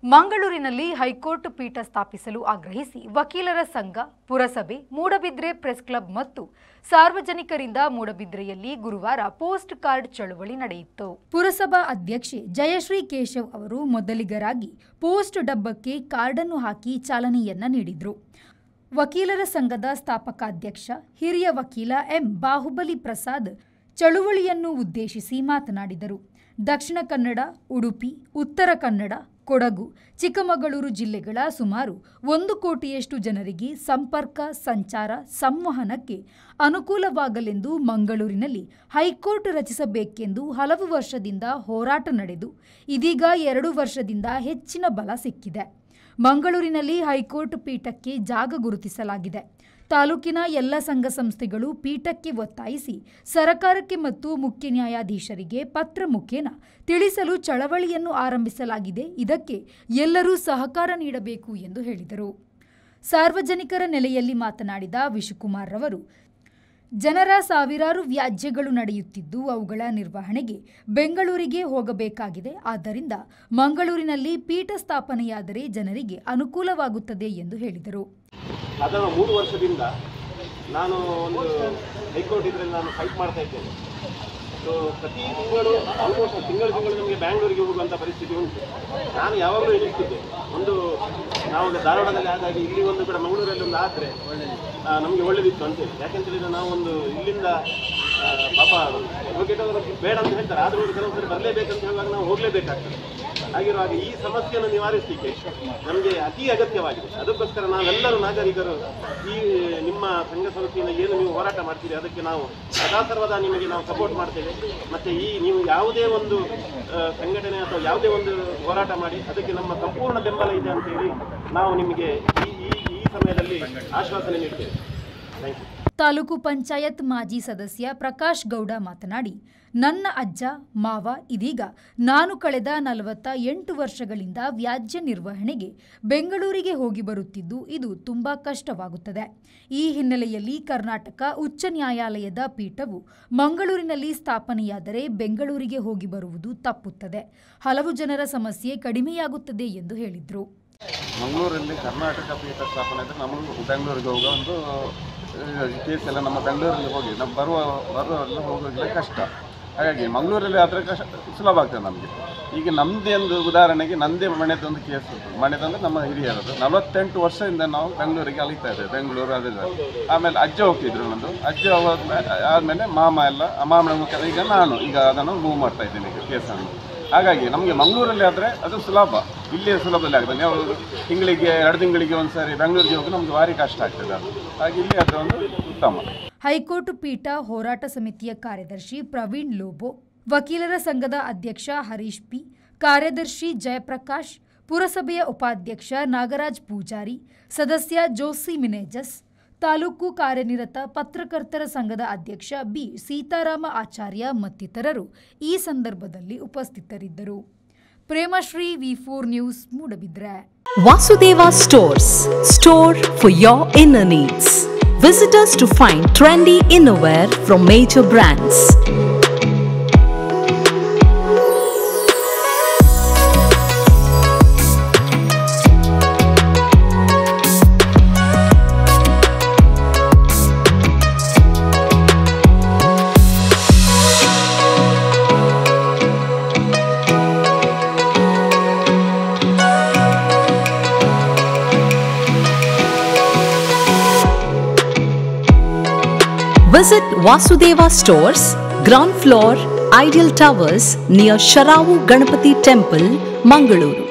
ಮಂಗಳೂರಿನಲ್ಲಿ ಹೈಕೋರ್ಟ್ ಪೀಠ ಸ್ಥಾಪಿಸಲು ಆಗ್ರಹಿಸಿ ವಕೀಲರ ಸಂಘ, ಪುರಸಭೆ, ಮೂಡಬಿದ್ರೆ ಪ್ರೆಸ್ ಕ್ಲಬ್ ಮತ್ತು ಸಾರ್ವಜನಿಕರಿಂದ ಮೂಡಬಿದ್ರೆಯಲ್ಲಿ ಗುರುವಾರ ಪೋಸ್ಟ್ ಕಾರ್ಡ್ ಚಳವಳಿ ನಡೆಯಿತು. ಪುರಸಭಾ ಅಧ್ಯಕ್ಷೆ ಜಯಶ್ರೀ ಕೇಶವ್ ಅವರು ಮೊದಲಿಗರಾಗಿ ಪೋಸ್ಟ್ ಡಬ್ಬಕ್ಕೆ ಕಾರ್ಡ್ ಅನ್ನು ಹಾಕಿ ಚಾಲನೆಯನ್ನ ನೀಡಿದರು. ವಕೀಲರ ಸಂಘದ ಸ್ಥಾಪಕಾಧ್ಯಕ್ಷ ಹಿರಿಯ ವಕೀಲ ಎಂ ಬಾಹುಬಲಿ ಪ್ರಸಾದ್ ಚಳುವಳಿಯನ್ನು ಉದ್ದೇಶಿಸಿ ಮಾತನಾಡಿದರು. ದಕ್ಷಿಣ ಕನ್ನಡ, ಉಡುಪಿ, ಉತ್ತರ ಕನ್ನಡ, ಕೊಡಗು, ಚಿಕ್ಕಮಗಳೂರು ಜಿಲ್ಲೆಗಳ ಸುಮಾರು 1 ಕೋಟಿಯಷ್ಟು ಜನರಿಗೆ ಸಂಪರ್ಕ, ಸಂಚಾರ, ಸಂವಹನಕ್ಕೆ ಅನುಕೂಲವಾಗಲೆಂದು ಮಂಗಳೂರಿನಲ್ಲಿ ಹೈಕೋರ್ಟ್ ರಚಿಸಬೇಕೆಂದು ಹಲವು ವರ್ಷದಿಂದ ಹೋರಾಟ ನಡೆದು ಇದೀಗ 2 ವರ್ಷದಿಂದ ಹೆಚ್ಚಿನ ಬಲ ಸಿಕ್ಕಿದೆ. ಮಂಗಳೂರಿನಲ್ಲಿ ಹೈಕೋರ್ಟ್ ಪೀಠಕ್ಕೆ ಜಾಗ ಗುರುತಿಸಲಾಗಿದೆ. ತಾಲೂಕಿನ ಎಲ್ಲ ಸಂಘ ಸಂಸ್ಥೆಗಳು ಪೀಠಕ್ಕೆ ಒತ್ತಾಯಿಸಿ ಸರಕಾರಕ್ಕೆ ಮತ್ತು ಮುಖ್ಯ ನ್ಯಾಯಾಧೀಶರಿಗೆ ಪತ್ರ ಮುಖೇನ ತಿಳಿಸಲು ಚಳವಳಿಯನ್ನು ಆರಂಭಿಸಲಾಗಿದೆ. ಇದಕ್ಕೆ ಎಲ್ಲರೂ ಸಹಕಾರ ನೀಡಬೇಕು ಎಂದು ಹೇಳಿದರು. ಸಾರ್ವಜನಿಕರ ನೆಲೆಯಲ್ಲಿ ಮಾತನಾಡಿದ ವಿಶುಕುಮಾರ್ ರವರು, ಜನರ ಸಾವಿರಾರು ವ್ಯಾಜ್ಯಗಳು ನಡೆಯುತ್ತಿದ್ದು ಅವುಗಳ ನಿರ್ವಹಣೆಗೆ ಬೆಂಗಳೂರಿಗೆ ಹೋಗಬೇಕಾಗಿದೆ. ಆದ್ದರಿಂದ ಮಂಗಳೂರಿನಲ್ಲಿ ಪೀಠ ಸ್ಥಾಪನೆಯಾದರೆ ಜನರಿಗೆ ಅನುಕೂಲವಾಗುತ್ತದೆ ಎಂದು ಹೇಳಿದರು. ಅದರ 3 ವರ್ಷದಿಂದ ನಾನು ಒಂದು ಹೈಕೋರ್ಟ್ ಇದರಲ್ಲಿ ನಾನು ಫೈಟ್ ಮಾಡ್ತಾ ಇದ್ದೇನೆ. ಸೊ ಪ್ರತಿ ತಿಂಗಳು ಆಲ್ಮೋಸ್ಟ್ ತಿಂಗಳು ನಮಗೆ ಬ್ಯಾಂಗ್ಳೂರಿಗೆ ಹೋಗುವಂಥ ಪರಿಸ್ಥಿತಿ ಉಂಟು. ನಾನು ಯಾವಾಗಲೂ ಎಣಿಸ್ತಿದ್ದೆ, ಒಂದು ನಾವು ಧಾರವಾಡದಲ್ಲಿ ಆದಾಗಿ ಇಲ್ಲಿ ಒಂದು ಕೂಡ ಮಂಗಳೂರಲ್ಲಿ ಒಂದು ಆದರೆ ನಮಗೆ ಒಳ್ಳೆದಿತ್ತು ಅಂತೇಳಿ. ಯಾಕೆಂತೇಳಿದರೆ ನಾವು ಒಂದು ಇಲ್ಲಿಂದ ಪಾಪ ಹೋಗಿದ್ದವರು ಬೇಡ ಅಂತ ಹೇಳ್ತಾರೆ, ಆದರೂ ಕೆಲವೊಂದು ಬರಲೇಬೇಕಂತ ಹೇಳುವಾಗ ನಾವು ಹೋಗಲೇಬೇಕಾಗ್ತದೆ. ಹಾಗಿರುವಾಗ ಈ ಸಮಸ್ಯೆಯನ್ನು ನಿವಾರಿಸಲಿಕ್ಕೆ ನಮಗೆ ಅತಿ ಅಗತ್ಯವಾಗಿದೆ. ಅದಕ್ಕೋಸ್ಕರ ನಾವೆಲ್ಲರೂ ನಾಗರಿಕರು ಈ ನಿಮ್ಮ ಸಂಘ ಸಂಸ್ಥೆಯಿಂದ ಏನು ನೀವು ಹೋರಾಟ ಮಾಡ್ತೀರಿ ಅದಕ್ಕೆ ನಾವು ಸದಾ ಸರ್ವದಾ ನಿಮಗೆ ನಾವು ಸಪೋರ್ಟ್ ಮಾಡ್ತೇವೆ. ಮತ್ತು ಈ ನೀವು ಯಾವುದೇ ಒಂದು ಸಂಘಟನೆ ಅಥವಾ ಯಾವುದೇ ಒಂದು ಹೋರಾಟ ಮಾಡಿ ಅದಕ್ಕೆ ನಮ್ಮ ಸಂಪೂರ್ಣ ಬೆಂಬಲ ಇದೆ ಅಂತೇಳಿ ನಾವು ನಿಮಗೆ ಈ ಸಮಯದಲ್ಲಿ ಆಶ್ವಾಸನೆ ನೀಡ್ತೇವೆ. Thank you. ತಾಲೂಕು ಪಂಚಾಯತ್ ಮಾಜಿ ಸದಸ್ಯ ಪ್ರಕಾಶ್ ಗೌಡ ಮಾತನಾಡಿ, ನನ್ನ ಅಜ್ಜ ಮಾವ ಇದೀಗ ನಾನು ಕಳೆದ 48 ವರ್ಷಗಳಿಂದ ವ್ಯಾಜ್ಯ ನಿರ್ವಹಣೆಗೆ ಬೆಂಗಳೂರಿಗೆ ಹೋಗಿ ಬರುತ್ತಿದ್ದು ಇದು ತುಂಬಾ ಕಷ್ಟವಾಗುತ್ತದೆ. ಈ ಹಿನ್ನೆಲೆಯಲ್ಲಿ ಕರ್ನಾಟಕ ಉಚ್ಚ ನ್ಯಾಯಾಲಯದ ಪೀಠವು ಮಂಗಳೂರಿನಲ್ಲಿ ಸ್ಥಾಪನೆಯಾದರೆ ಬೆಂಗಳೂರಿಗೆ ಹೋಗಿ ಬರುವುದು ತಪ್ಪುತ್ತದೆ. ಹಲವು ಜನರ ಸಮಸ್ಯೆ ಕಡಿಮೆಯಾಗುತ್ತದೆ ಎಂದು ಹೇಳಿದರು. ಮಂಗಳೂರಲ್ಲಿ ಕರ್ನಾಟಕ ಪೀಠ ಸ್ಥಾಪನೆ ಆದರೆ ನಮಗೆ ಬೆಂಗಳೂರಿಗೆ ಹೋಗೋ ಒಂದು ಕೇಸ್ ಎಲ್ಲ ನಮ್ಮ ಬೆಂಗಳೂರಲ್ಲಿ ಹೋಗಿ ನಮ್ಮ ಬರುವಲ್ಲ ಹೋಗೋದಿಲ್ಲ ಕಷ್ಟ. ಹಾಗಾಗಿ ಮಂಗಳೂರಲ್ಲಿ ಆದರೆ ಸುಲಭ ಆಗ್ತದೆ ನಮಗೆ. ಈಗ ನಮ್ಮದೇ ಒಂದು ಉದಾಹರಣೆಗೆ ನಂದೇ ಮನೆದೊಂದು ಕೇಸ್ ಉಂಟು. ಮನೆದಂದರೆ ನಮ್ಮ ಹಿರಿಯರದು 48 ವರ್ಷದಿಂದ ನಾವು ಬೆಂಗಳೂರಿಗೆ ಅಲಿತಾ ಇದ್ದೇವೆ. ಬೆಂಗಳೂರು ಅದೇ ಆಮೇಲೆ ಅಜ್ಜ ಹೋಗ್ತಿದ್ರು. ನನ್ನದು ಅಜ್ಜ ಆದಮೇಲೆ ಮಾಮ ಎಲ್ಲ ಮಾಮನ ಮುಖ ಈಗ ನಾನು ಈಗ ಅದನ್ನು ಮೂವ್ ಮಾಡ್ತಾ ಇದ್ದೀನಿ ಈಗ ಕೇಸನ್ನು. ಹಾಗಾಗಿ ನಮಗೆ ಮಂಗಳೂರಲ್ಲಿ ಆದರೆ ಅದು ಸುಲಭ, ಇಲ್ಲೇ ಸುಲಭದಲ್ಲಿ ಆಗ್ತದೆ. ನಾವು ತಿಂಗಳಿಗೆ 2 ತಿಂಗಳಿಗೆ ಒಂದು ಸಾರಿ ಬೆಂಗಳೂರಿಗೆ ಹೋಗಿ ನಮಗೆ ಭಾರಿ ಕಷ್ಟ ಆಗ್ತದೆ. ಅದು ಹಾಗೆ ಇಲ್ಲಿ ಆದರೆ ಒಂದು ಉತ್ತಮ. ಹೈಕೋರ್ಟ್ ಪೀಠ ಹೋರಾಟ ಸಮಿತಿಯ ಕಾರ್ಯದರ್ಶಿ ಪ್ರವೀಣ್ ಲೋಬೋ, ವಕೀಲರ ಸಂಘದ ಅಧ್ಯಕ್ಷ ಹರೀಶ್ ಪಿ, ಕಾರ್ಯದರ್ಶಿ ಜಯಪ್ರಕಾಶ್, ಪುರಸಭೆಯ ಉಪಾಧ್ಯಕ್ಷ ನಾಗರಾಜ್ ಪೂಜಾರಿ, ಸದಸ್ಯ ಜೋಸಿ ಮಿನೇಜಸ್, ತಾಲೂಕು ಕಾರ್ಯನಿರತ ಪತ್ರಕರ್ತರ ಸಂಘದ ಅಧ್ಯಕ್ಷ ಬಿ ಸೀತಾರಾಮ ಆಚಾರ್ಯ ಮತ್ತಿತರರು ಈ ಸಂದರ್ಭದಲ್ಲಿ ಉಪಸ್ಥಿತರಿದ್ದರು. Premashree V4 news Moodbidri. Vasudeva Stores, store for your inner needs. Visit us to find trendy innerwear from major brands. Visit Vasudeva Stores, ground floor, Ideal Towers near Sharavu Ganapati Temple, Mangaluru.